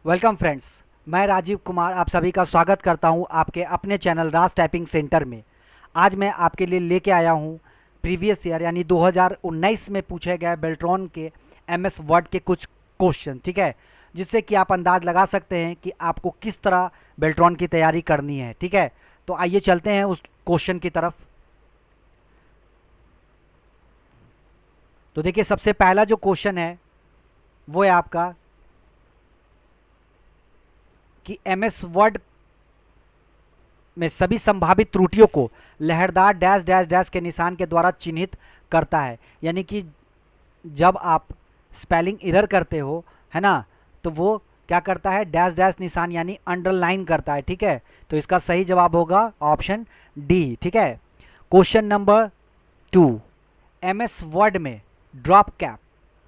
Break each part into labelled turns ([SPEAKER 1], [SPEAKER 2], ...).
[SPEAKER 1] Welcome friends, मैं राजीव कुमार आप सभी का स्वागत करता हूं आपके अपने चैनल राज टाइपिंग सेंटर में। आज मैं आपके लिए लेके आया हूं प्रीवियस ईयर यानी 2019 में पूछे गए बेल्ट्रॉन के एमएस वर्ड के कुछ क्वेश्चन, ठीक है, जिससे कि आप अंदाज लगा सकते हैं कि आपको किस तरह बेल्ट्रॉन की तैयारी करनी है। ठीक है, तो आइए चलते हैं उस क्वेश्चन की तरफ। तो देखिए, सबसे पहला जो क्वेश्चन है वो है आपका कि एमएस वर्ड में सभी संभावित त्रुटियों को लहरदार डैश डैश डैश के निशान के द्वारा चिन्हित करता है। यानी कि जब आप स्पेलिंग एरर करते हो, है ना, तो वो क्या करता है, डैश डैश निशान यानी अंडरलाइन करता है। ठीक है, तो इसका सही जवाब होगा ऑप्शन डी। ठीक है, क्वेश्चन नंबर 2, एमएस वर्ड में ड्रॉप कैप,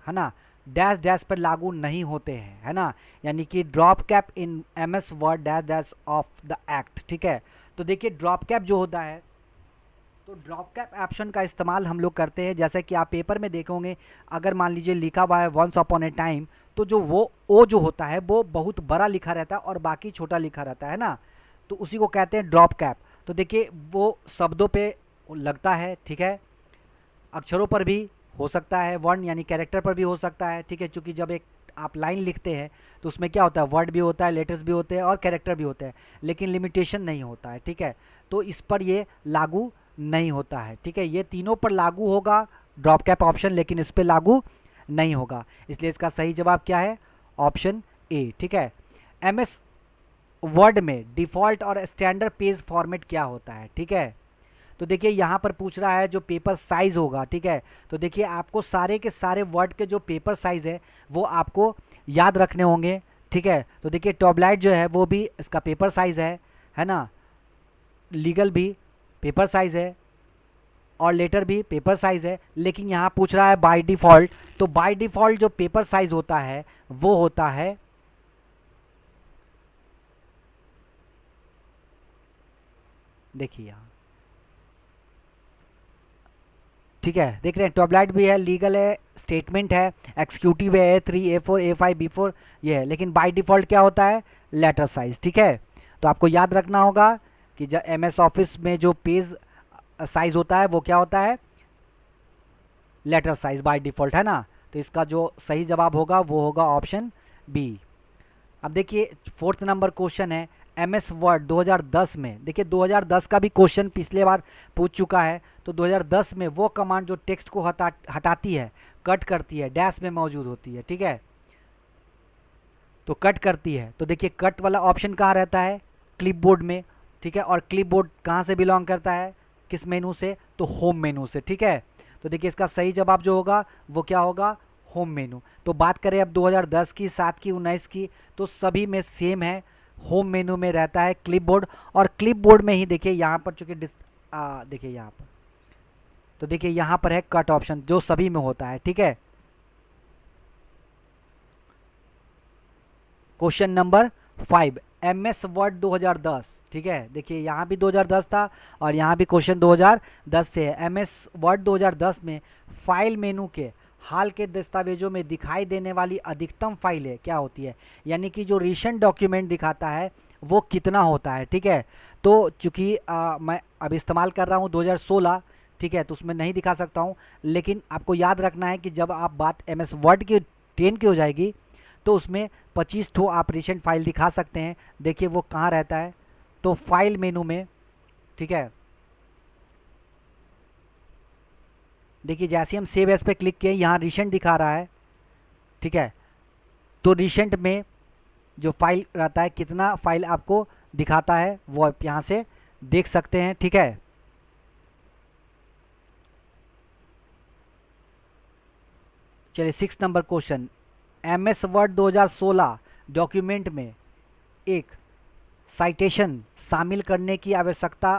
[SPEAKER 1] है ना, डैश डैश पर लागू नहीं होते हैं, है ना, यानी कि drop cap in MS word dash dash of the act. ठीक है, तो देखिए ड्रॉप कैप जो होता है, तो ड्रॉप कैप ऑप्शन का इस्तेमाल हम लोग करते हैं। जैसे कि आप पेपर में देखोगे, अगर मान लीजिए लिखा हुआ है वंस अपॉन ए टाइम, तो जो वो ओ जो होता है वो बहुत बड़ा लिखा रहता है और बाकी छोटा लिखा रहता है ना, तो उसी को कहते हैं ड्रॉप कैप। तो देखिए वो शब्दों पे लगता है, ठीक है, अक्षरों पर भी हो सकता है, वर्ण यानी कैरेक्टर पर भी हो सकता है। ठीक है, क्योंकि जब एक आप लाइन लिखते हैं तो उसमें क्या होता है, वर्ड भी होता है, लेटर्स भी होते हैं और कैरेक्टर भी होते हैं, लेकिन लिमिटेशन नहीं होता है। ठीक है, तो इस पर ये लागू नहीं होता है। ठीक है, ये तीनों पर लागू होगा ड्रॉप कैप ऑप्शन, लेकिन इस पर लागू नहीं होगा, इसलिए इसका सही जवाब क्या है, ऑप्शन ए। ठीक है, एमएस वर्ड में डिफ़ॉल्ट और स्टैंडर्ड पेज फॉर्मेट क्या होता है। ठीक है, तो देखिए यहाँ पर पूछ रहा है जो पेपर साइज़ होगा। ठीक है, तो देखिए आपको सारे के सारे वर्ड के जो पेपर साइज़ है वो आपको याद रखने होंगे। ठीक है, तो देखिए टॉबलाइट जो है वो भी इसका पेपर साइज़ है ना, लीगल भी पेपर साइज़ है और लेटर भी पेपर साइज़ है, लेकिन यहाँ पूछ रहा है बाय डिफ़ॉल्ट। तो बाय डिफ़ॉल्ट जो पेपर साइज़ होता है वो होता है, देखिए यहाँ, ठीक है, देख रहे हैं टॉबलाइट भी है, लीगल है, स्टेटमेंट है, एक्सिक्यूटिव है, A3 A4 A5 B4 ये है, लेकिन बाय डिफ़ॉल्ट क्या होता है, लेटर साइज। ठीक है, तो आपको याद रखना होगा कि जब एमएस ऑफिस में जो पेज साइज होता है वो क्या होता है, लेटर साइज बाय डिफ़ॉल्ट, है ना, तो इसका जो सही जवाब होगा वो होगा ऑप्शन बी। अब देखिए फोर्थ नंबर क्वेश्चन है, एमएस वर्ड 2010 में, देखिए 2010 का भी क्वेश्चन पिछले बार पूछ चुका है। तो 2010 में वो कमांड जो टेक्स्ट को हटाती है, कट करती है, डैश में मौजूद होती है। ठीक है, तो कट करती है, तो देखिए कट वाला ऑप्शन कहाँ रहता है, क्लिपबोर्ड में। ठीक है, और क्लिपबोर्ड कहाँ से बिलोंग करता है, किस मेनू से, तो होम मेनू से। ठीक है, तो देखिए इसका सही जवाब जो होगा वो क्या होगा, होम मेनू। तो बात करें अब 2010 की, 7 की, 19 की, तो सभी में सेम है, होम मेनू में रहता है क्लिपबोर्ड। और क्लिपबोर्ड में ही देखिए यहाँ पर चूंकि देखिए यहाँ पर, तो देखिए यहाँ पर है कट ऑप्शन जो सभी में होता है। ठीक है, क्वेश्चन नंबर 5, एमएस वर्ड 2010। ठीक है, देखिए यहाँ भी 2010 था और यहाँ भी क्वेश्चन 2010 से है। एमएस वर्ड 2010 में फाइल मेनू के हाल के दस्तावेजों में दिखाई देने वाली अधिकतम फाइलें क्या होती है, यानी कि जो रिसेंट डॉक्यूमेंट दिखाता है वो कितना होता है। ठीक है, तो चूंकि मैं अब इस्तेमाल कर रहा हूँ 2016, ठीक है, तो उसमें नहीं दिखा सकता हूँ, लेकिन आपको याद रखना है कि जब आप बात एमएस वर्ड की 10 की हो जाएगी तो उसमें 25 ठो आप रिसेंट फाइल दिखा सकते हैं। देखिए वो कहाँ रहता है, तो फाइल मेनू में। ठीक है, देखिए जैसे हम सेव एज पे क्लिक किए, यहाँ रिसेंट दिखा रहा है। ठीक है, तो रिसेंट में जो फाइल रहता है, कितना फाइल आपको दिखाता है वो आप यहाँ से देख सकते हैं। ठीक है, चलिए 6 number question, MS word 2016 document में एक साइटेशन शामिल करने की आवश्यकता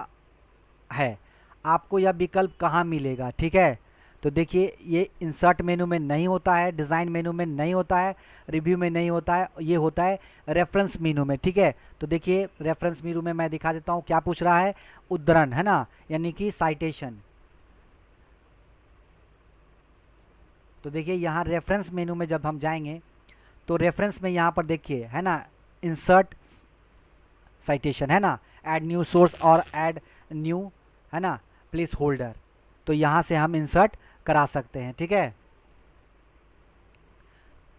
[SPEAKER 1] है, आपको यह विकल्प कहाँ मिलेगा। ठीक है, तो देखिए ये इंसर्ट मेनू में नहीं होता है, डिज़ाइन मेनू में नहीं होता है, रिव्यू में नहीं होता है, ये होता है रेफरेंस मेनू में। ठीक है, तो देखिए रेफरेंस मेनू में मैं दिखा देता हूँ क्या पूछ रहा है, उद्धरण, है ना, यानी कि साइटेशन। तो देखिए यहाँ रेफरेंस मेनू में जब हम जाएंगे तो रेफरेंस में यहाँ पर देखिए है ना, इंसर्ट साइटेशन है ना, ऐड न्यू सोर्स और ऐड न्यू है ना प्लेस होल्डर, तो यहाँ से हम इंसर्ट करा सकते हैं। ठीक है,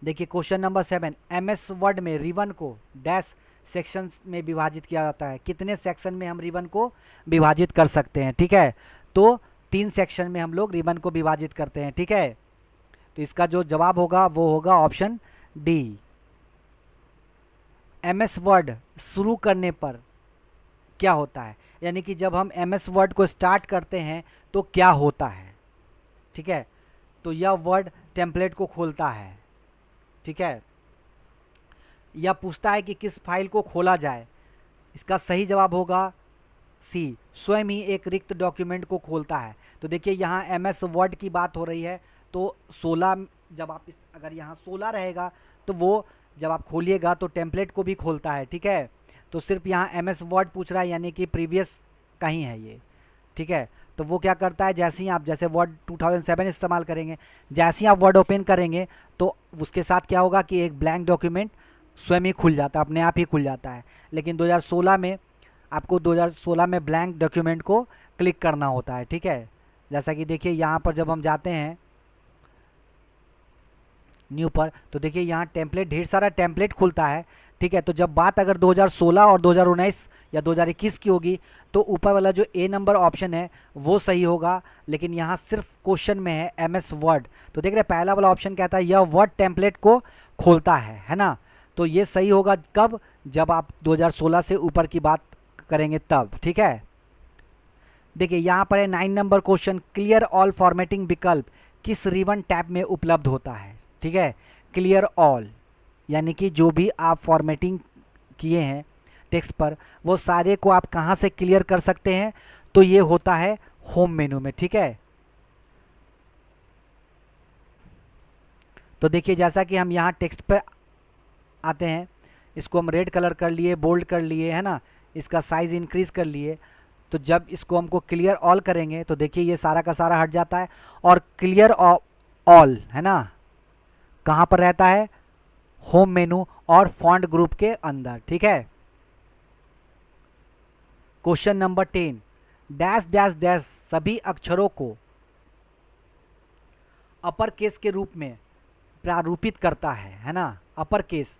[SPEAKER 1] देखिए क्वेश्चन नंबर 7, एमएस वर्ड में रिबन को डैश सेक्शन में विभाजित किया जाता है। कितने सेक्शन में हम रिबन को विभाजित कर सकते हैं? ठीक है, तो 3 सेक्शन में हम लोग रिबन को विभाजित करते हैं। ठीक है, तो इसका जो जवाब होगा वो होगा ऑप्शन डी। एमएस वर्ड शुरू करने पर क्या होता है, यानी कि जब हम एमएस वर्ड को स्टार्ट करते हैं तो क्या होता है? ठीक है, तो यह वर्ड टेम्पलेट को खोलता है। ठीक है, यह पूछता है कि किस फाइल को खोला जाए। इसका सही जवाब होगा सी, स्वयं ही एक रिक्त डॉक्यूमेंट को खोलता है। तो देखिए यहाँ एमएस वर्ड की बात हो रही है, तो 16 जब आप अगर यहाँ 16 रहेगा तो वो जब आप खोलिएगा तो टेम्पलेट को भी खोलता है। ठीक है, तो सिर्फ यहाँ एमएस वर्ड पूछ रहा है, यानी कि प्रीवियस कहीं है ये। ठीक है, तो वो क्या करता है, जैसे ही आप जैसे वर्ड 2007 इस्तेमाल करेंगे, जैसे ही आप वर्ड ओपन करेंगे तो उसके साथ क्या होगा कि एक ब्लैंक डॉक्यूमेंट स्वयं ही खुल जाता है, अपने आप ही खुल जाता है। लेकिन 2016 में आपको 2016 में ब्लैंक डॉक्यूमेंट को क्लिक करना होता है। ठीक है, जैसा कि देखिए यहाँ पर जब हम जाते हैं न्यू पर, तो देखिए यहाँ टेम्पलेट, ढेर सारा टेम्पलेट खुलता है। ठीक है, तो जब बात अगर 2016 और 2019 या 2021 की होगी तो ऊपर वाला जो ए नंबर ऑप्शन है वो सही होगा, लेकिन यहाँ सिर्फ क्वेश्चन में है एमएस वर्ड, तो देख रहे पहला वाला ऑप्शन कहता है यह वर्ड टेम्पलेट को खोलता है ना, तो ये सही होगा कब, जब आप 2016 से ऊपर की बात करेंगे तब। ठीक है, देखिए यहाँ पर है 9 number question, clear all formatting विकल्प किस रिबन टैब में उपलब्ध होता है? ठीक है, क्लियर ऑल यानी कि जो भी आप फॉर्मेटिंग किए हैं टेक्स्ट पर वो सारे को आप कहाँ से क्लियर कर सकते हैं? तो ये होता है होम मेनू में। ठीक है, तो देखिए जैसा कि हम यहाँ टेक्स्ट पर आते हैं, इसको हम रेड कलर कर लिए, बोल्ड कर लिए है ना, इसका साइज इंक्रीज कर लिए, तो जब इसको हमको क्लियर ऑल करेंगे तो देखिए ये सारा का सारा हट जाता है। और क्लियर ऑल है ना कहाँ पर रहता है? होम मेनू और फॉन्ट ग्रुप के अंदर। ठीक है, question number 10, dash dash dash सभी अक्षरों को अपर केस के रूप में प्रारूपित करता है ना, अपर केस,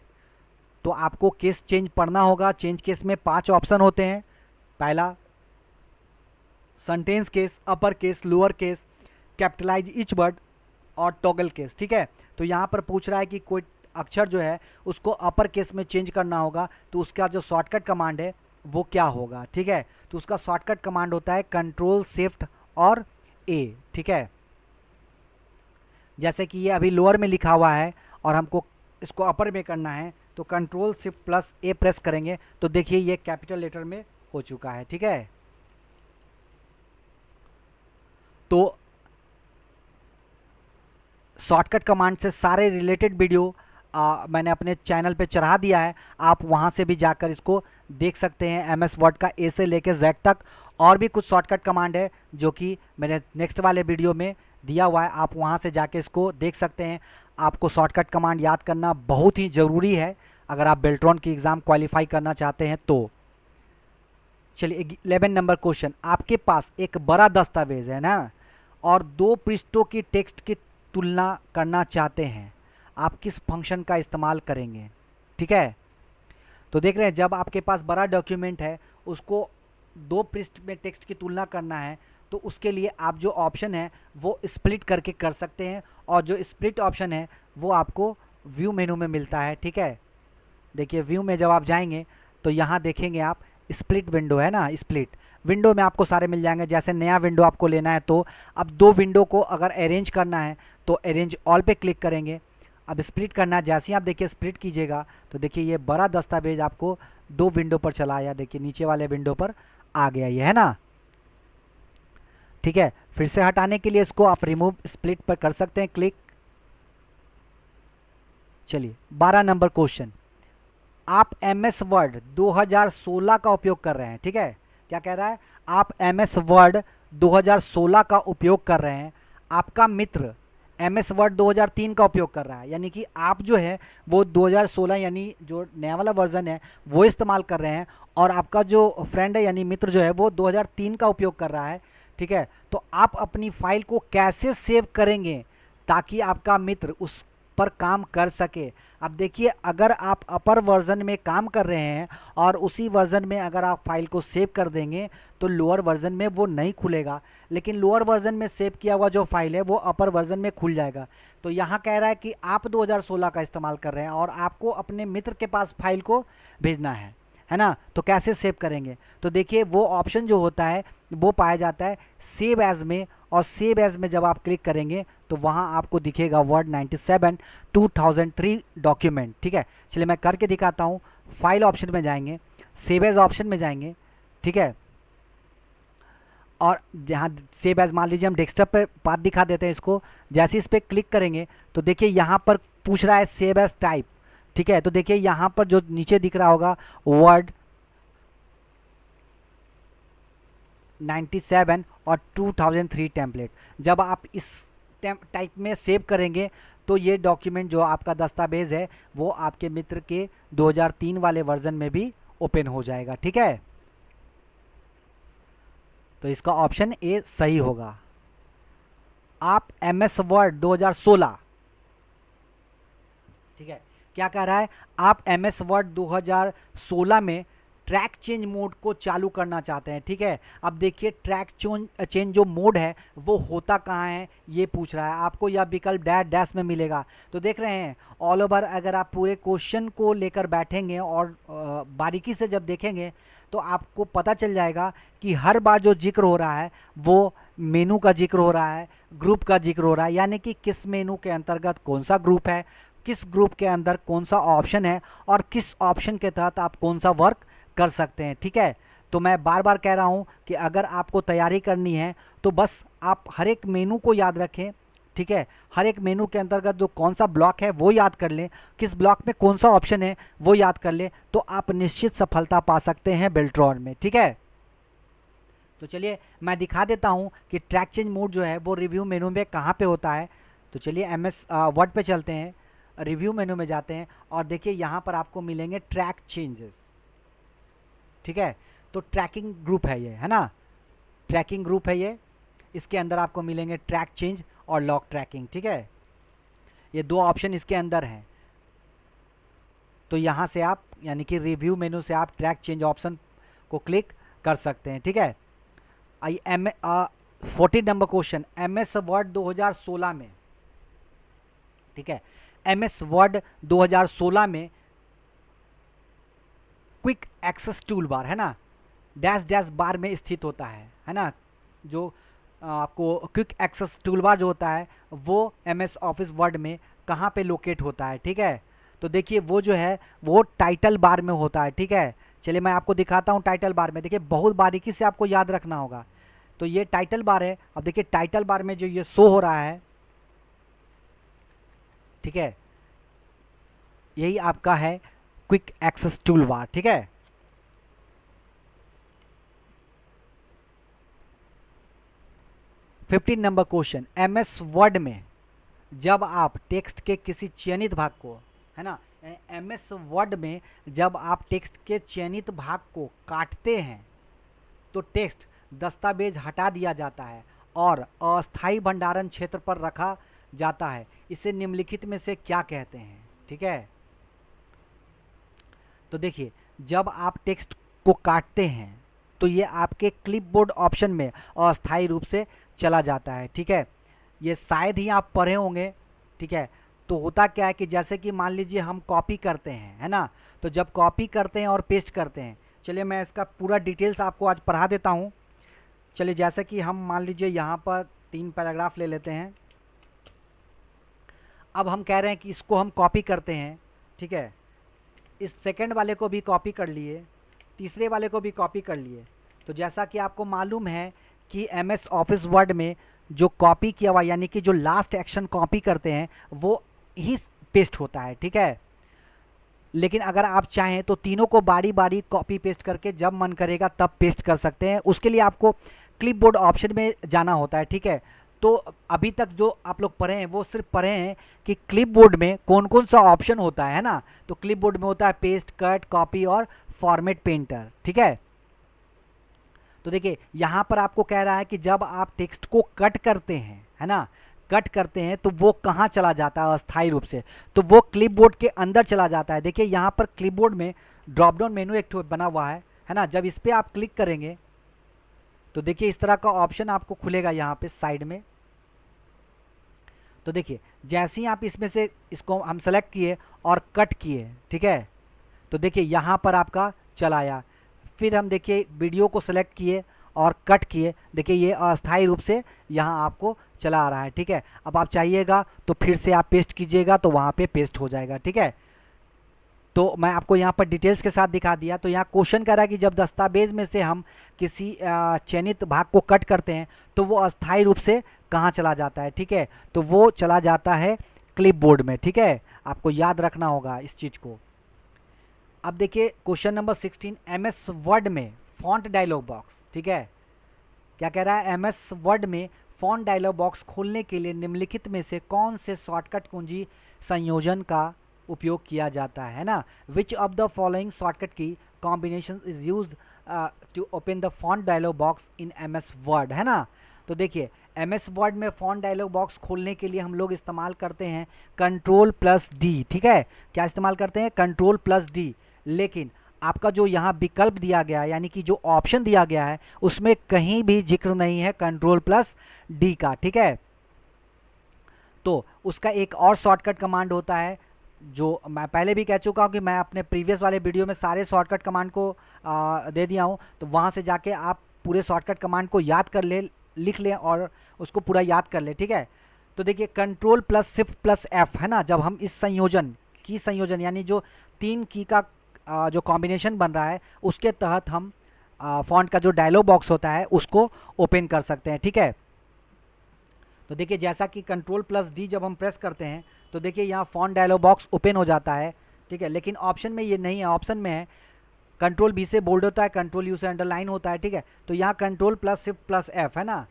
[SPEAKER 1] तो आपको केस चेंज पढ़ना होगा। चेंज केस में 5 ऑप्शन होते हैं। पहला sentence case, upper case, lower case, capitalize each word और टॉगल केस। ठीक है, तो यहाँ पर पूछ रहा है कि कोई अक्षर जो है उसको अपर केस में चेंज करना होगा, तो उसका जो शॉर्टकट कमांड है वो क्या होगा? ठीक है, तो उसका शॉर्टकट कमांड होता है कंट्रोल शिफ्ट और ए। ठीक है, जैसे कि ये अभी लोअर में लिखा हुआ है और हमको इसको अपर में करना है, तो कंट्रोल शिफ्ट प्लस ए प्रेस करेंगे तो देखिए ये कैपिटल लेटर में हो चुका है। ठीक है, तो शॉर्टकट कमांड से सारे रिलेटेड वीडियो मैंने अपने चैनल पे चढ़ा दिया है, आप वहाँ से भी जाकर इसको देख सकते हैं। एमएस वर्ड का ए से लेकर जेड तक और भी कुछ शॉर्टकट कमांड है जो कि मैंने नेक्स्ट वाले वीडियो में दिया हुआ है, आप वहाँ से जाके इसको देख सकते हैं। आपको शॉर्टकट कमांड याद करना बहुत ही ज़रूरी है अगर आप बेल्ट्रॉन की एग्ज़ाम क्वालिफाई करना चाहते हैं तो। चलिए 11 नंबर क्वेश्चन, आपके पास एक बड़ा दस्तावेज है ना और 2 पृष्ठों की टेक्स्ट की तुलना करना चाहते हैं, आप किस फंक्शन का इस्तेमाल करेंगे? ठीक है, तो देख रहे हैं जब आपके पास बड़ा डॉक्यूमेंट है उसको 2 पृष्ठ में टेक्स्ट की तुलना करना है, तो उसके लिए आप जो ऑप्शन है वो स्प्लिट करके कर सकते हैं, और जो स्प्लिट ऑप्शन है वो आपको व्यू मेनू में मिलता है। ठीक है, देखिए व्यू में जब आप जाएंगे तो यहाँ देखेंगे आप स्प्लिट विंडो है ना, स्प्लिट विंडो में आपको सारे मिल जाएंगे। जैसे नया विंडो आपको लेना है तो अब 2 विंडो को अगर अरेंज करना है तो अरेंज ऑल पे क्लिक करेंगे। अब स्प्लिट करना है, जैसे ही आप देखिए स्प्लिट कीजिएगा तो देखिए ये बड़ा दस्तावेज आपको 2 विंडो पर चला आया, देखिए नीचे वाले विंडो पर आ गया ये है ना। ठीक है, फिर से हटाने के लिए इसको आप रिमूव स्प्लिट पर कर सकते हैं क्लिक। चलिए 12 नंबर क्वेश्चन, आप एमएस वर्ड 2016 का उपयोग कर रहे हैं। ठीक है, क्या कह रहा है? आप एमएस वर्ड 2016 का उपयोग कर रहे हैं, आपका मित्र MS वर्ड 2003 का उपयोग कर रहा है, यानी कि आप जो है वो 2016 यानी जो नया वाला वर्जन है वो इस्तेमाल कर रहे हैं, और आपका जो फ्रेंड है यानी मित्र जो है वो 2003 का उपयोग कर रहा है, ठीक है। तो आप अपनी फाइल को कैसे सेव करेंगे ताकि आपका मित्र उस पर काम कर सके। अब देखिए, अगर आप अपर वर्जन में काम कर रहे हैं और उसी वर्जन में अगर आप फाइल को सेव कर देंगे तो लोअर वर्जन में वो नहीं खुलेगा, लेकिन लोअर वर्जन में सेव किया हुआ जो फाइल है वो अपर वर्जन में खुल जाएगा। तो यहाँ कह रहा है कि आप 2016 का इस्तेमाल कर रहे हैं और आपको अपने मित्र के पास फाइल को भेजना है ना। तो कैसे सेव करेंगे, तो देखिए वो ऑप्शन जो होता है वो पाया जाता है सेव एज में, और सेव एज में जब आप क्लिक करेंगे तो वहाँ आपको दिखेगा वर्ड 97 2003 डॉक्यूमेंट, ठीक है। चलिए मैं करके दिखाता हूँ। फाइल ऑप्शन में जाएंगे, सेव एज ऑप्शन में जाएंगे, ठीक है, और जहाँ सेव एज मान लीजिए हम डेस्कटॉप पर पाथ दिखा देते हैं इसको। जैसे इस पर क्लिक करेंगे तो देखिए यहाँ पर पूछ रहा है सेव एज टाइप, ठीक है। तो देखिए यहाँ पर जो नीचे दिख रहा होगा वर्ड 97 और 2003 टेम्पलेट, जब आप इस टाइप में सेव करेंगे तो ये डॉक्यूमेंट जो आपका दस्तावेज है वो आपके मित्र के 2003 वाले वर्जन में भी ओपन हो जाएगा, ठीक है। तो इसका ऑप्शन ए सही होगा। आप MS वर्ड 2016, ठीक है, क्या कह रहा है, आप MS वर्ड 2016 में ट्रैक चेंज मोड को चालू करना चाहते हैं, ठीक है। अब देखिए ट्रैक चेंज जो मोड है वो होता कहाँ है ये पूछ रहा है। आपको यह विकल्प डैश डैश में मिलेगा। तो देख रहे हैं ऑल ओवर, अगर आप पूरे क्वेश्चन को लेकर बैठेंगे और बारीकी से जब देखेंगे तो आपको पता चल जाएगा कि हर बार जो जिक्र हो रहा है वो मेनू का जिक्र हो रहा है, ग्रुप का जिक्र हो रहा है, यानी कि किस मेनू के अंतर्गत कौन सा ग्रुप है, किस ग्रुप के अंदर कौन सा ऑप्शन है और किस ऑप्शन के तहत आप कौन सा वर्क कर सकते हैं, ठीक है। तो मैं बार बार कह रहा हूं कि अगर आपको तैयारी करनी है तो बस आप हर एक मेनू को याद रखें, ठीक है। हर एक मेनू के अंतर्गत जो कौन सा ब्लॉक है वो याद कर लें, किस ब्लॉक में कौन सा ऑप्शन है वो याद कर लें, तो आप निश्चित सफलता पा सकते हैं बेल्ट्रॉन में, ठीक है। तो चलिए मैं दिखा देता हूं कि ट्रैक चेंज मोड जो है वो रिव्यू मेनू में कहाँ पे होता है। तो चलिए MS वर्ड पे चलते हैं, रिव्यू मेनू में जाते हैं और देखिए यहाँ पर आपको मिलेंगे ट्रैक चेंजेस, ठीक है। तो ट्रैकिंग ग्रुप है ये, है ना, ट्रैकिंग ग्रुप है ये। इसके अंदर आपको मिलेंगे ट्रैक चेंज और लॉक ट्रैकिंग, ठीक है। ये दो ऑप्शन इसके अंदर हैं। तो यहाँ से आप यानी कि रिव्यू मेनू से आप ट्रैक चेंज ऑप्शन को क्लिक कर सकते हैं, ठीक है। 14 नंबर क्वेश्चन, MS वर्ड 2016 में, ठीक है, MS वर्ड 2016 में क्विक एक्सेस टूल बार, है ना, डैश डैश बार में स्थित होता है ना। जो आपको क्विक एक्सेस टूल बार जो होता है वो MS ऑफिस वर्ड में कहाँ पे लोकेट होता है, ठीक है। तो देखिए वो जो है वो टाइटल बार में होता है, ठीक है। चलिए मैं आपको दिखाता हूँ टाइटल बार में। देखिए बहुत बारीकी से आपको याद रखना होगा। तो ये टाइटल बार है। अब देखिए टाइटल बार में जो ये शो हो रहा है, ठीक है, यही आपका है क्विक एक्सेस टूल बार, ठीक है। Fifteen number question, MS word में जब आप टेक्स्ट के किसी चयनित भाग को, है ना, MS वर्ड में जब आप टेक्स्ट के चयनित भाग को काटते हैं तो टेक्स्ट दस्तावेज हटा दिया जाता है और अस्थायी भंडारण क्षेत्र पर रखा जाता है। इसे निम्नलिखित में से क्या कहते हैं, ठीक है। तो देखिए जब आप टेक्स्ट को काटते हैं तो ये आपके क्लिपबोर्ड ऑप्शन में अस्थायी रूप से चला जाता है, ठीक है। ये शायद ही आप पढ़े होंगे, ठीक है। तो होता क्या है कि जैसे कि मान लीजिए हम कॉपी करते हैं, है ना, तो जब कॉपी करते हैं और पेस्ट करते हैं, चलिए मैं इसका पूरा डिटेल्स आपको आज पढ़ा देता हूँ। चलिए जैसे कि हम मान लीजिए यहाँ पर 3 पैराग्राफ ले लेते हैं। अब हम कह रहे हैं कि इसको हम कॉपी करते हैं, ठीक है। इस सेकंड वाले को भी कॉपी कर लिए, तीसरे वाले को भी कॉपी कर लिए। तो जैसा कि आपको मालूम है कि MS ऑफिस वर्ड में जो कॉपी किया हुआ यानी कि जो लास्ट एक्शन कॉपी करते हैं वो ही पेस्ट होता है, ठीक है। लेकिन अगर आप चाहें तो तीनों को बारी बारी कॉपी पेस्ट करके जब मन करेगा तब पेस्ट कर सकते हैं। उसके लिए आपको क्लिपबोर्ड ऑप्शन में जाना होता है, ठीक है। तो अभी तक जो आप लोग पढ़े हैं वो सिर्फ पढ़े हैं कि क्लिपबोर्ड में कौन कौन सा ऑप्शन होता है ना। तो क्लिपबोर्ड में होता है पेस्ट, कट, कॉपी और फॉर्मेट पेंटर, ठीक है। तो देखिए यहाँ पर आपको कह रहा है कि जब आप टेक्स्ट को कट करते हैं, है ना, कट करते हैं तो वो कहाँ चला जाता है अस्थायी रूप से, तो वो क्लिपबोर्ड के अंदर चला जाता है। देखिए यहाँ पर क्लिपबोर्ड में ड्रॉप डाउन मेनू एक बना हुआ है ना। जब इस पर आप क्लिक करेंगे तो देखिए इस तरह का ऑप्शन आपको खुलेगा यहाँ पे साइड में। तो देखिए जैसे ही आप इसमें से इसको हम सेलेक्ट किए और कट किए, ठीक है, तो देखिए यहाँ पर आपका चला आया। फिर हम देखिए वीडियो को सेलेक्ट किए और कट किए, देखिए ये अस्थायी रूप से यहाँ आपको चला आ रहा है, ठीक है। अब आप चाहिएगा तो फिर से आप पेस्ट कीजिएगा तो वहाँ पे पेस्ट हो जाएगा, ठीक है। तो मैं आपको यहाँ पर डिटेल्स के साथ दिखा दिया। तो यहाँ क्वेश्चन कर रहा है कि जब दस्तावेज में से हम किसी चयनित भाग को कट करते हैं तो वो अस्थायी रूप से कहाँ चला जाता है, ठीक है। तो वो चला जाता है क्लिपबोर्ड में, ठीक है। आपको याद रखना होगा इस चीज़ को। अब देखिए क्वेश्चन नंबर 16, एमएस वर्ड में फॉन्ट डायलॉग बॉक्स, ठीक है। क्या कह रहा है, एमएस वर्ड में फॉन्ट डायलॉग बॉक्स खोलने के लिए निम्नलिखित में से कौन से शॉर्टकट कुंजी संयोजन का उपयोग किया जाता है ना। Which of the following shortcut key combination is used to open the font dialog box in MS Word, है ना। तो देखिए एमएस वर्ड में फॉन्ट डायलॉग बॉक्स खोलने के लिए हम लोग इस्तेमाल करते हैं Ctrl+D, ठीक है। क्या इस्तेमाल करते हैं, Ctrl+D। लेकिन आपका जो यहाँ विकल्प दिया गया है यानी कि जो ऑप्शन दिया गया है उसमें कहीं भी जिक्र नहीं है Ctrl+D का, ठीक है। तो उसका एक और शॉर्टकट कमांड होता है जो मैं पहले भी कह चुका हूँ कि मैं अपने प्रीवियस वाले वीडियो में सारे शॉर्टकट कमांड को दे दिया हूँ। तो वहाँ से जाके आप पूरे शॉर्टकट कमांड को याद कर ले, लिख लें और उसको पूरा याद कर लें, ठीक है। तो देखिए Ctrl+Shift+F, है ना। जब हम इस संयोजन यानी जो 3 की का जो कॉम्बिनेशन बन रहा है उसके तहत हम फॉन्ट का जो डायलॉग बॉक्स होता है उसको ओपन कर सकते हैं, ठीक है। तो देखिए जैसा कि Ctrl+D जब हम प्रेस करते हैं तो देखिए यहाँ फॉन्ट डायलॉग बॉक्स ओपन हो जाता है, ठीक है। लेकिन ऑप्शन में ये नहीं है, ऑप्शन में है Ctrl+V से बोल्ड होता है, Ctrl+U से अंडरलाइन होता है, ठीक है। तो यहाँ Ctrl+Shift+F, है ना।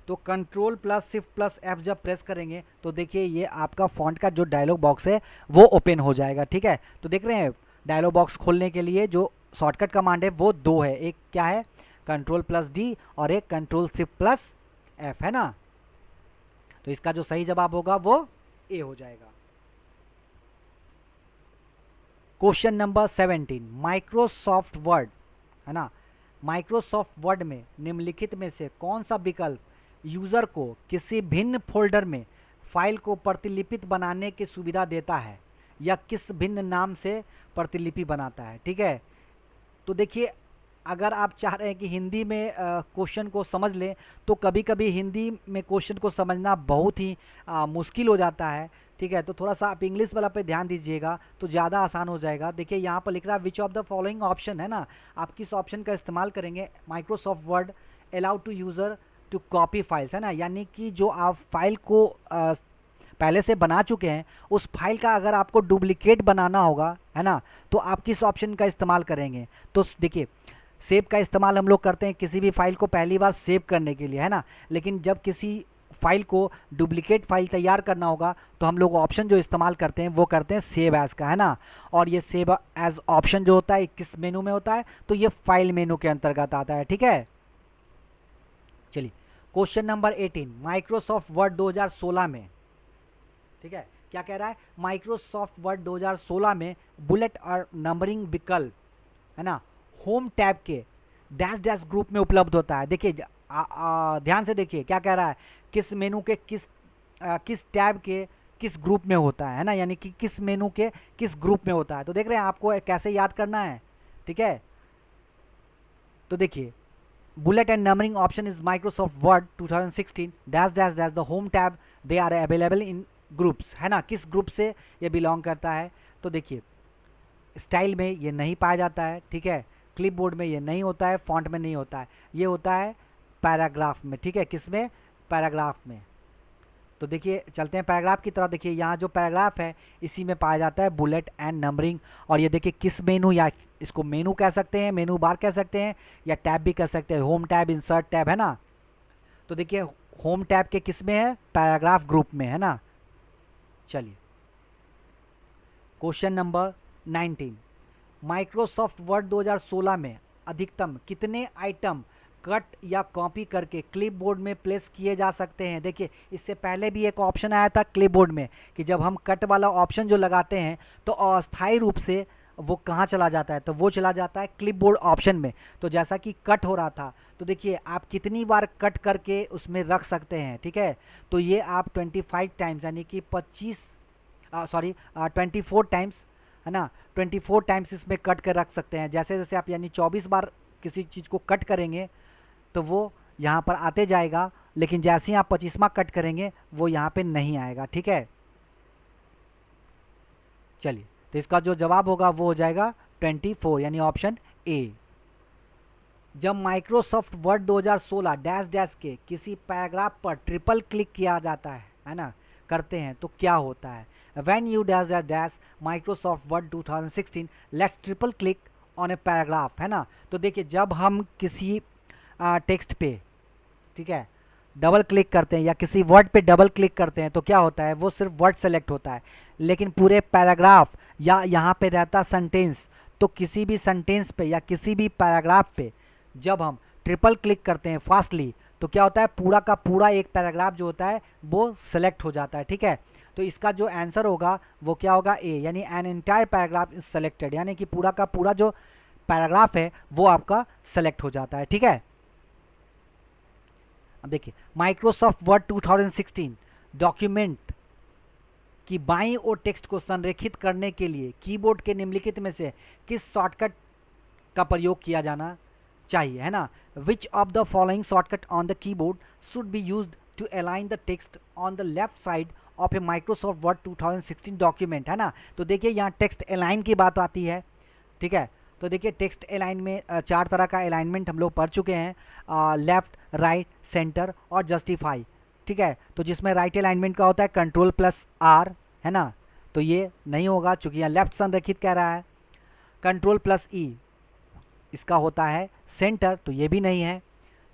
[SPEAKER 1] तो Ctrl+Shift+F जब प्रेस करेंगे तो देखिए ये आपका फॉन्ट का जो डायलॉग बॉक्स है वो ओपन हो जाएगा, ठीक है। तो देख रहे हैं डायलॉग बॉक्स खोलने के लिए जो शॉर्टकट कमांड है वो 2 है, एक क्या है Ctrl+D और एक Ctrl+Shift+F, है ना। तो इसका जो सही जवाब होगा वो ए हो जाएगा। क्वेश्चन नंबर 17, माइक्रोसॉफ्ट वर्ड, है ना। माइक्रोसॉफ्ट वर्ड में निम्नलिखित में से कौन सा विकल्प यूजर को किसी भिन्न फोल्डर में फाइल को प्रतिलिपित बनाने की सुविधा देता है या किस भिन्न नाम से प्रतिलिपि बनाता है, ठीक है। तो देखिए अगर आप चाह रहे हैं कि हिंदी में क्वेश्चन को समझ लें तो कभी कभी हिंदी में क्वेश्चन को समझना बहुत ही मुश्किल हो जाता है, ठीक है। तो थोड़ा सा आप इंग्लिश वाला पे ध्यान दीजिएगा तो ज़्यादा आसान हो जाएगा। देखिए यहाँ पर लिख रहा है which of the following option, है ना। आप किस ऑप्शन का इस्तेमाल करेंगे, Microsoft Word allow to user to copy files, है ना। यानी कि जो आप फाइल को पहले से बना चुके हैं उस फाइल का अगर आपको डुप्लीकेट बनाना होगा, है ना, तो आप किस ऑप्शन का इस्तेमाल करेंगे। तो देखिए सेव का इस्तेमाल हम लोग करते हैं किसी भी फाइल को पहली बार सेव करने के लिए, है ना। लेकिन जब किसी फाइल को डुप्लीकेट फाइल तैयार करना होगा तो हम लोग ऑप्शन जो इस्तेमाल करते हैं वो करते हैं सेव एज का, है ना। और ये सेव एज ऑप्शन जो होता है किस मेनू में होता है, तो ये फाइल मेनू के अंतर्गत आता है, ठीक है। चलिए क्वेश्चन नंबर 18, माइक्रोसॉफ्ट वर्ड 2016 में, ठीक है, क्या कह रहा है, माइक्रोसॉफ्ट वर्ड 2016 में बुलेट और नंबरिंग विकल्प, है ना, होम टैब के डैश डैश ग्रुप में उपलब्ध होता है। देखिए ध्यान से देखिए क्या कह रहा है, किस मेनू के किस टैब के किस ग्रुप में होता है ना, यानी कि किस मेनू के किस ग्रुप में होता है। तो देख रहे हैं आपको कैसे याद करना है, ठीक है। तो देखिए bullet and numbering option is Microsoft Word 2016 dash dash dash the home tab, they are available in groups, है ना। किस ग्रुप से ये बिलोंग करता है, तो देखिए स्टाइल में ये नहीं पाया जाता है, ठीक है। क्लिपबोर्ड में ये नहीं होता है, फॉन्ट में नहीं होता है, ये होता है पैराग्राफ में, ठीक है। किसमें, पैराग्राफ में। तो देखिए चलते हैं पैराग्राफ की तरफ। देखिए यहाँ जो पैराग्राफ है इसी में पाया जाता है बुलेट एंड नंबरिंग। और ये देखिए किस मेनू, या इसको मेनू कह सकते हैं, मेनू बार कह सकते हैं, या टैब भी कह सकते हैं, होम टैब, इंसर्ट टैब, है ना। तो देखिए होम टैब के किस में है, पैराग्राफ ग्रुप में, है ना। चलिए क्वेश्चन नंबर 19, माइक्रोसॉफ्ट वर्ड 2016 में अधिकतम कितने आइटम कट या कॉपी करके क्लिपबोर्ड में प्लेस किए जा सकते हैं। देखिए इससे पहले भी एक ऑप्शन आया था क्लिपबोर्ड में कि जब हम कट वाला ऑप्शन जो लगाते हैं तो अस्थायी रूप से वो कहाँ चला जाता है, तो वो चला जाता है क्लिपबोर्ड ऑप्शन में। तो जैसा कि कट हो रहा था तो देखिए आप कितनी बार कट करके उसमें रख सकते हैं, ठीक है। तो ये आप 25 टाइम्स यानी कि 24 टाइम्स, है ना, 24 टाइम्स इसमें कट कर रख सकते हैं। जैसे जैसे आप यानी 24 बार किसी चीज़ को कट करेंगे तो वो यहाँ पर आते जाएगा, लेकिन जैसे ही आप 25वां कट करेंगे वो यहाँ पे नहीं आएगा, ठीक है। चलिए तो इसका जो जवाब होगा वो हो जाएगा 24 यानी ऑप्शन ए। जब माइक्रोसॉफ्ट वर्ड 2016 डैश डैश के किसी पैराग्राफ पर ट्रिपल क्लिक किया जाता है ना, करते हैं तो क्या होता है। When you dash dash dash Microsoft Word 2016 let's triple click on a paragraph, है ना। तो देखिए जब हम किसी टेक्स्ट पे, ठीक है, डबल क्लिक करते हैं या किसी वर्ड पे डबल क्लिक करते हैं तो क्या होता है, वो सिर्फ वर्ड सेलेक्ट होता है, लेकिन पूरे पैराग्राफ या यहाँ पे रहता सेंटेंस, तो किसी भी सेंटेंस पे या किसी भी पैराग्राफ पे जब हम ट्रिपल क्लिक करते हैं फास्टली तो क्या होता है, पूरा का पूरा एक पैराग्राफ जो होता है वो सेलेक्ट हो जाता है, ठीक है। तो इसका जो आंसर होगा वो क्या होगा, ए, यानी an entire paragraph is selected, यानी कि पूरा का पूरा जो पैराग्राफ है वो आपका सेलेक्ट हो जाता है, ठीक है। अब देखिए माइक्रोसॉफ्ट वर्ड 2016 डॉक्यूमेंट की बाईं ओर टेक्स्ट को संरेखित करने के लिए कीबोर्ड के निम्नलिखित में से किस शॉर्टकट का प्रयोग किया जाना चाहिए, है ना। Which of the following shortcut on the keyboard should be used to align the text on the left side of a Microsoft Word 2016 document, है ना। तो देखिए यहाँ टेक्स्ट अलाइन की बात आती है, ठीक है। तो देखिए टेक्स्ट अलाइन में 4 तरह का अलाइनमेंट हम लोग पढ़ चुके हैं, लेफ्ट, राइट, सेंटर और जस्टिफाई, ठीक है। तो जिसमें राइट अलाइनमेंट का होता है Ctrl+R, है ना, तो ये नहीं होगा चूंकि यहाँ लेफ्ट संरेखित कह रहा है। Ctrl+E इसका होता है सेंटर, तो ये भी नहीं है।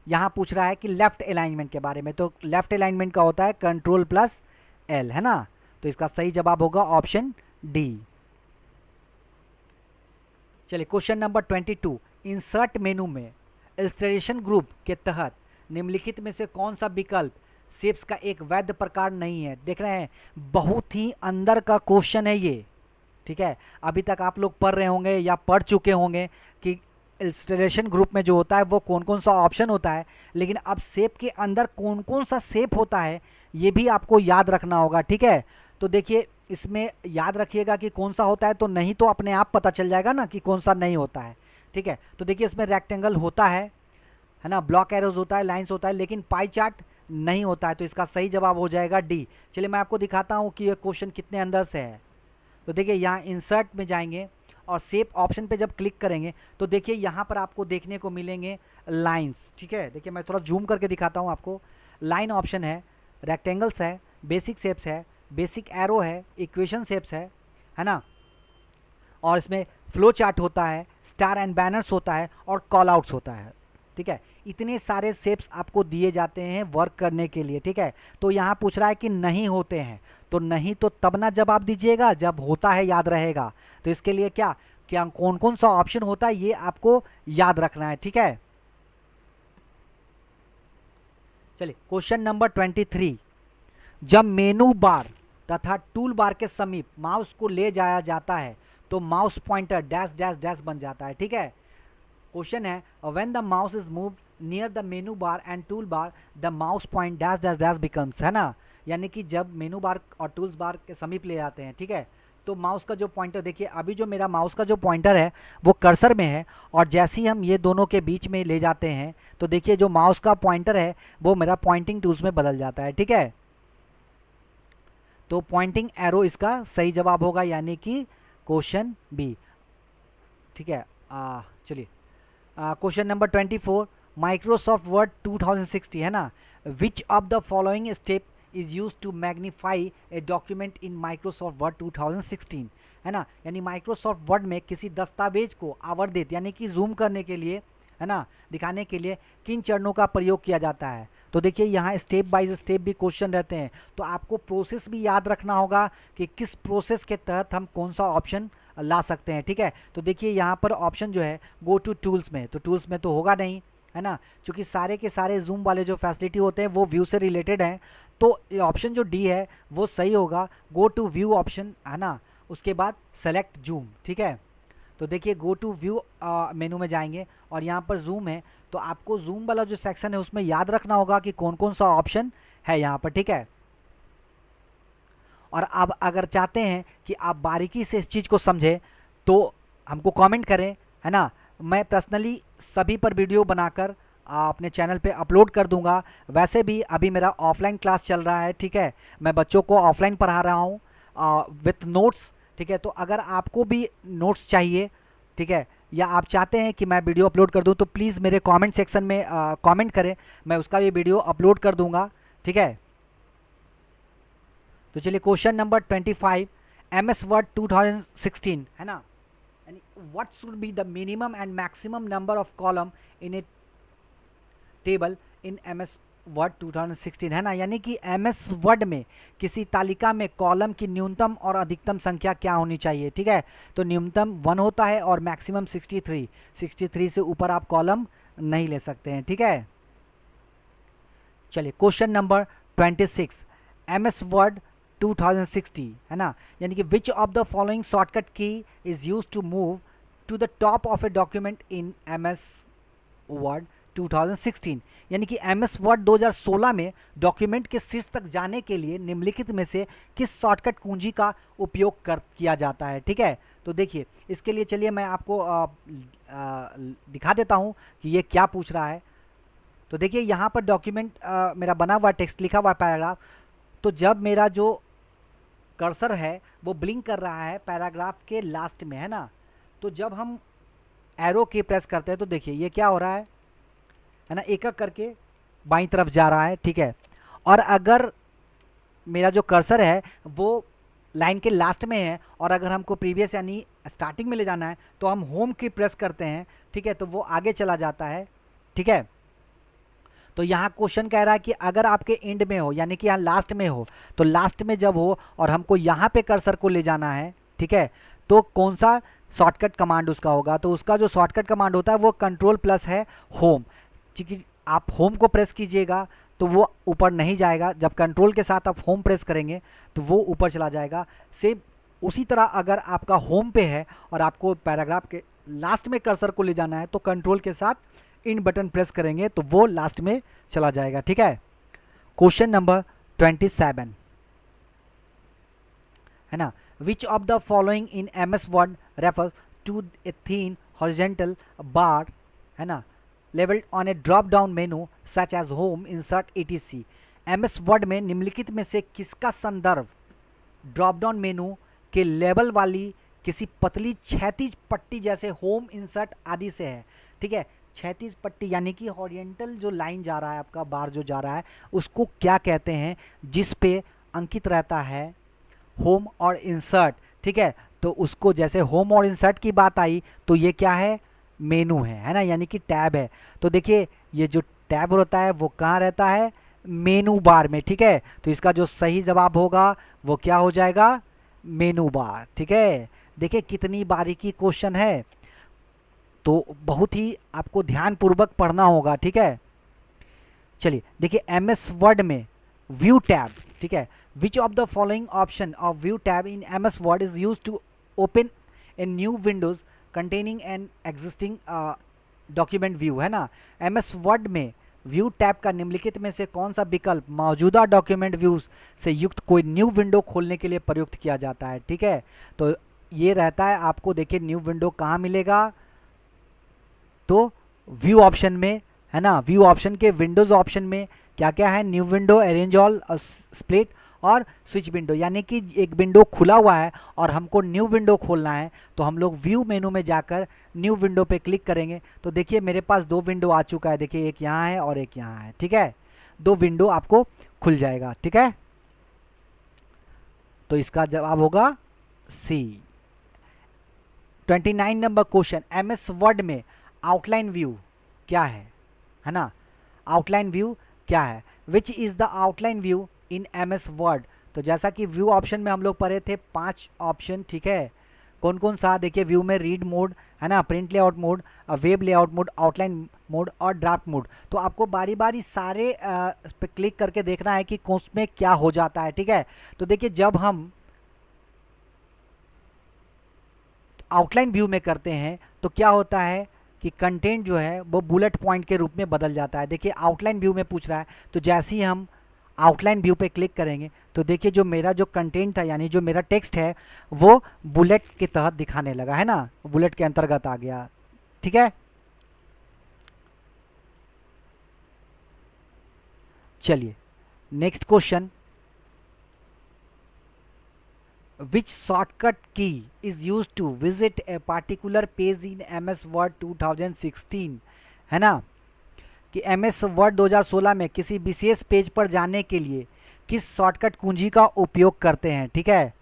[SPEAKER 1] यहाँ पूछ रहा है कि लेफ्ट अलाइनमेंट के बारे में, तो लेफ्ट अलाइनमेंट का होता है Ctrl+L, है ना। तो इसका सही जवाब होगा ऑप्शन डी। चलिए क्वेश्चन नंबर 22, इंसर्ट मेनू में इलस्ट्रेशन ग्रुप के तहत निम्नलिखित में से कौन सा विकल्प शेप्स का एक वैध प्रकार नहीं है। देख रहे हैं बहुत ही अंदर का क्वेश्चन है ये, ठीक है। अभी तक आप लोग पढ़ रहे होंगे या पढ़ चुके होंगे कि इलस्ट्रेशन ग्रुप में जो होता है वो कौन कौन सा ऑप्शन होता है, लेकिन अब शेप के अंदर कौन कौन सा शेप होता है ये भी आपको याद रखना होगा, ठीक है। तो देखिए इसमें याद रखिएगा कि कौन सा होता है, तो नहीं तो अपने आप पता चल जाएगा ना कि कौन सा नहीं होता है, ठीक है। तो देखिए इसमें रेक्टेंगल होता है ना, ब्लॉक एरोज होता है, लाइंस होता है, लेकिन पाई चार्ट नहीं होता है। तो इसका सही जवाब हो जाएगा डी। चलिए मैं आपको दिखाता हूँ कि ये क्वेश्चन कितने अंदर से है। तो देखिए यहाँ इंसर्ट में जाएंगे और शेप ऑप्शन पे जब क्लिक करेंगे तो देखिए यहाँ पर आपको देखने को मिलेंगे लाइंस, ठीक है। देखिए मैं थोड़ा जूम करके दिखाता हूँ आपको। लाइन ऑप्शन है, रेक्टेंगल्स है, बेसिक शेप्स है, बेसिक एरो है, इक्वेशन शेप्स है ना, और इसमें फ्लो चार्ट होता है, स्टार एंड बैनर्स होता है और कॉल आउट्स होता है, ठीक है। इतने सारे शेप्स आपको दिए जाते हैं वर्क करने के लिए, ठीक है। तो यहाँ पूछ रहा है कि नहीं होते हैं, तो नहीं तो तब ना जवाब दीजिएगा जब होता है याद रहेगा। तो इसके लिए क्या क्या कौन कौन सा ऑप्शन होता है ये आपको याद रखना है, ठीक है। चलिए क्वेश्चन नंबर 23, जब मेनू बार तथा टूल बार के समीप माउस को ले जाया जाता है तो mouse pointer dash dash dash बन जाता है, ठीक है। क्वेश्चन है when the mouse is moved near the menu bar and tool bar the mouse point dash dash dash becomes, है ना। यानी कि जब मेनू बार और टूल्स बार के समीप ले जाते हैं, ठीक है, तो माउस का जो पॉइंटर, देखिए अभी जो मेरा माउस का जो पॉइंटर है वो कर्सर में है, और जैसे ही हम ये दोनों के बीच में ले जाते हैं तो देखिए जो माउस का पॉइंटर है वो मेरा पॉइंटिंग टूल्स में बदल जाता है, ठीक है। तो पॉइंटिंग एरो इसका सही जवाब होगा, यानी कि क्वेश्चन बी, ठीक है। चलिए क्वेश्चन नंबर 24, माइक्रोसॉफ्ट वर्ड 2060, है ना, which of the following step is use to magnify a document in Microsoft Word 2016, है ना। यानी माइक्रोसॉफ्ट वर्ड में किसी दस्तावेज को आवर्धित यानी कि जूम करने के लिए, है ना, दिखाने के लिए किन चरणों का प्रयोग किया जाता है। तो देखिए यहाँ स्टेप बाय स्टेप भी क्वेश्चन रहते हैं, तो आपको प्रोसेस भी याद रखना होगा कि किस प्रोसेस के तहत हम कौन सा ऑप्शन ला सकते हैं, ठीक है। तो देखिए यहाँ पर ऑप्शन जो है गो टू टूल्स में, तो टूल्स में तो होगा नहीं, है ना, क्योंकि सारे के सारे जूम वाले जो फैसिलिटी होते हैं वो व्यू से रिलेटेड हैं। तो ऑप्शन जो डी है वो सही होगा, गो टू व्यू ऑप्शन, है ना, उसके बाद सेलेक्ट जूम, ठीक है। तो देखिए गो टू व्यू मेनू में जाएंगे और यहाँ पर जूम है, तो आपको जूम वाला जो सेक्शन है उसमें याद रखना होगा कि कौन कौन सा ऑप्शन है यहाँ पर, ठीक है। और अब अगर चाहते हैं कि आप बारीकी से इस चीज़ को समझें तो हमको कमेंट करें, है ना, मैं पर्सनली सभी पर वीडियो बनाकर अपने चैनल पे अपलोड कर दूंगा। वैसे भी अभी मेरा ऑफलाइन क्लास चल रहा है, ठीक है, मैं बच्चों को ऑफलाइन पढ़ा रहा हूँ विथ नोट्स, ठीक है। तो अगर आपको भी नोट्स चाहिए, ठीक है, या आप चाहते हैं कि मैं वीडियो अपलोड कर दूं, तो प्लीज़ मेरे कमेंट सेक्शन में कमेंट करें, मैं उसका भी वीडियो अपलोड कर दूंगा, ठीक है। तो चलिए क्वेश्चन नंबर 25, MS वर्ड 2016, है ना, यानी what should be the minimum and maximum number of column in A table in MS word 2016, है ना, यानी कि MS वर्ड में किसी तालिका में कॉलम की न्यूनतम और अधिकतम संख्या क्या होनी चाहिए, ठीक है। तो न्यूनतम 1 होता है और मैक्सिमम 63 से ऊपर आप कॉलम नहीं ले सकते हैं, ठीक है। चलिए क्वेश्चन नंबर 26, MS वर्ड 2060, है ना, यानी कि which of the following shortcut key is use to move to the top of a document in MS word 2016, यानी कि MS वर्ड 2016 में डॉक्यूमेंट के शीर्ष तक जाने के लिए निम्नलिखित में से किस शॉर्टकट कुंजी का उपयोग किया जाता है, ठीक है। तो देखिए इसके लिए चलिए मैं आपको दिखा देता हूं कि ये क्या पूछ रहा है। तो देखिए यहाँ पर डॉक्यूमेंट मेरा बना हुआ टेक्स्ट लिखा हुआ पैराग्राफ, तो जब मेरा जो कर्सर है वो ब्लिंक कर रहा है पैराग्राफ के लास्ट में, है ना, तो जब हम एरो की प्रेस करते हैं तो देखिए ये क्या हो रहा है ना, एक एक करके बाईं तरफ जा रहा है, ठीक है। और अगर मेरा जो कर्सर है वो लाइन के लास्ट में है और अगर हमको प्रीवियस यानी स्टार्टिंग में ले जाना है तो हम होम की प्रेस करते हैं, ठीक है, तो वो आगे चला जाता है, ठीक है। तो यहाँ क्वेश्चन कह रहा है कि अगर आपके एंड में हो यानी कि यहाँ लास्ट में हो, तो लास्ट में जब हो और हमको यहाँ पे कर्सर को ले जाना है, ठीक है, तो कौन सा शॉर्टकट कमांड उसका होगा। तो उसका जो शॉर्टकट कमांड होता है वो कंट्रोल प्लस है होम, क्योंकि आप होम को प्रेस कीजिएगा तो वो ऊपर नहीं जाएगा, जब कंट्रोल के साथ आप होम प्रेस करेंगे तो वो ऊपर चला जाएगा। सेम उसी तरह अगर आपका होम पे है और आपको पैराग्राफ के लास्ट में कर्सर को ले जाना है तो कंट्रोल के साथ इन बटन प्रेस करेंगे तो वो लास्ट में चला जाएगा, ठीक है। क्वेश्चन नंबर 27, है ना, which of the following in MS word refers to a thin horizontal bar, है ना, labelled on a drop down menu such as home insert etc। MS word में निम्नलिखित में से किसका संदर्भ ड्रॉप डाउन मेनू के लेवल वाली किसी पतली क्षैतिज पट्टी जैसे होम इंसर्ट आदि से है, ठीक है। क्षैतिज पट्टी यानी कि हॉरिजॉन्टल जो लाइन जा रहा है आपका बार जो जा रहा है उसको क्या कहते हैं, जिस पे अंकित रहता है होम और इंसर्ट, ठीक है। तो उसको जैसे होम और इंसर्ट की बात आई तो ये क्या है, मेनू है ना, यानी कि टैब है। तो देखिए ये जो टैब होता है वो कहाँ रहता है, मेनू बार में, ठीक है। तो इसका जो सही जवाब होगा वो क्या हो जाएगा, मेनू बार, ठीक है। देखिए कितनी बारीकी क्वेश्चन है, तो बहुत ही आपको ध्यानपूर्वक पढ़ना होगा, ठीक है। चलिए देखिए MS वर्ड में व्यू टैब, ठीक है, which of the following option of view tab in MS word is use to open a new windows containing an existing document view, है ना। MS वर्ड में व्यू टैब का निम्नलिखित में से कौन सा विकल्प मौजूदा डॉक्यूमेंट व्यूज से युक्त कोई न्यू विंडो खोलने के लिए प्रयुक्त किया जाता है, ठीक है। तो ये रहता है आपको, देखिए न्यू विंडो कहाँ मिलेगा, तो व्यू ऑप्शन में, है ना। व्यू ऑप्शन के विंडोज ऑप्शन में क्या क्या है, new window, arrange all, split और स्विच विंडो, यानी कि एक विंडो खुला हुआ है और हमको न्यू विंडो खोलना है तो हम लोग व्यू मेनू में जाकर न्यू विंडो पे क्लिक करेंगे। तो देखिए मेरे पास 2 विंडो आ चुका है, देखिए एक यहाँ है और एक यहाँ है, ठीक है। 2 विंडो आपको खुल जाएगा, ठीक है। तो इसका जवाब होगा सी। 29 नंबर क्वेश्चन, MS वर्ड में आउटलाइन व्यू क्या है ना। आउटलाइन व्यू क्या है। Which is the outline view in MS word. तो जैसा कि व्यू ऑप्शन में हम लोग पढ़े थे 5 ऑप्शन, ठीक है। कौन कौन सा, देखिए व्यू में रीड मोड है ना, print layout mode, web layout mode, outline mode और ड्राफ्ट मोड। तो आपको बारी बारी सारे इस पर क्लिक करके देखना है कि कौन में क्या हो जाता है, ठीक है। तो देखिए जब हम आउटलाइन व्यू में करते हैं तो क्या होता है कि कंटेंट जो है वो बुलेट पॉइंट के रूप में बदल जाता है। देखिए आउटलाइन व्यू में पूछ रहा है, तो जैसे ही हम आउटलाइन व्यू पे क्लिक करेंगे तो देखिए जो मेरा जो कंटेंट था यानी जो मेरा टेक्स्ट है वो बुलेट के तहत दिखाने लगा है ना, बुलेट के अंतर्गत आ गया, ठीक है। चलिए next question, which shortcut key is use to visit a particular page in MS word 2016, है ना, कि MS वर्ड 2016 में किसी विशेष पेज पर जाने के लिए किस शॉर्टकट कुंजी का उपयोग करते हैं, ठीक है।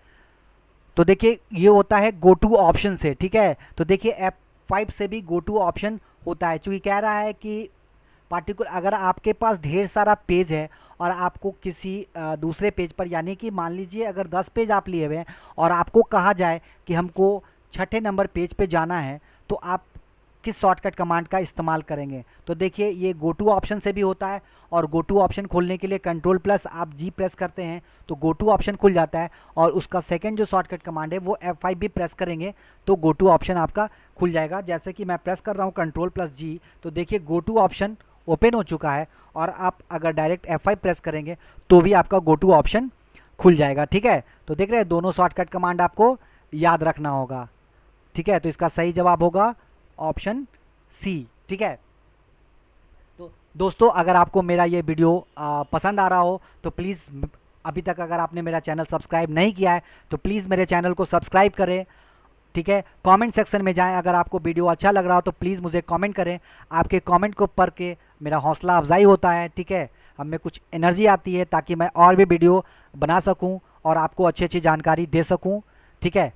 [SPEAKER 1] तो देखिए ये होता है गो टू ऑप्शन से, ठीक है। तो देखिए F5 से भी गो टू ऑप्शन होता है, चूंकि कह रहा है कि पार्टिकुलर अगर आपके पास ढेर सारा पेज है और आपको किसी दूसरे पेज पर, यानी कि मान लीजिए अगर 10 पेज आप लिए हुए हैं और आपको कहा जाए कि हमको 6ठे नंबर पेज पे जाना है, तो आप किस शॉर्टकट कमांड का इस्तेमाल करेंगे। तो देखिए ये गो टू ऑप्शन से भी होता है, और गो टू ऑप्शन खोलने के लिए कंट्रोल+ आप G प्रेस करते हैं तो गो टू ऑप्शन खुल जाता है, और उसका सेकंड जो शॉर्टकट कमांड है वो F5 भी प्रेस करेंगे तो गो टू ऑप्शन आपका खुल जाएगा। जैसे कि मैं प्रेस कर रहा हूँ कंट्रोल+G, तो देखिए गो टू ऑप्शन ओपन हो चुका है, और आप अगर डायरेक्ट F5 प्रेस करेंगे तो भी आपका गो टू ऑप्शन खुल जाएगा, ठीक है। तो देख रहे हैं दोनों शॉर्टकट कमांड आपको याद रखना होगा, ठीक है। तो इसका सही जवाब होगा ऑप्शन C, ठीक है। तो दोस्तों अगर आपको मेरा ये वीडियो पसंद आ रहा हो तो प्लीज़, अभी तक अगर आपने मेरा चैनल सब्सक्राइब नहीं किया है तो प्लीज़ मेरे चैनल को सब्सक्राइब करें, ठीक है। कमेंट सेक्शन में जाएं, अगर आपको वीडियो अच्छा लग रहा हो तो प्लीज़ मुझे कमेंट करें। आपके कमेंट को पढ़ के मेरा हौसला अफजाई होता है, ठीक है। हमें कुछ एनर्जी आती है ताकि मैं और भी वीडियो बना सकूं और आपको अच्छी अच्छी जानकारी दे सकूं, ठीक है।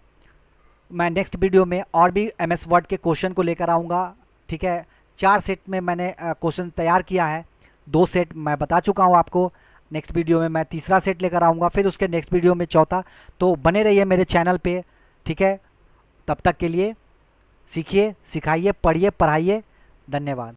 [SPEAKER 1] मैं नेक्स्ट वीडियो में और भी MS वर्ड के क्वेश्चन को लेकर आऊँगा, ठीक है। 4 सेट में मैंने क्वेश्चन तैयार किया है, 2 सेट मैं बता चुका हूँ आपको। नेक्स्ट वीडियो में मैं तीसरा सेट लेकर आऊँगा, फिर उसके नेक्स्ट वीडियो में चौथा। तो बने रहिए मेरे चैनल पे, ठीक है। तब तक के लिए सीखिए, सिखाइए, पढ़िए, पढ़ाइए। धन्यवाद।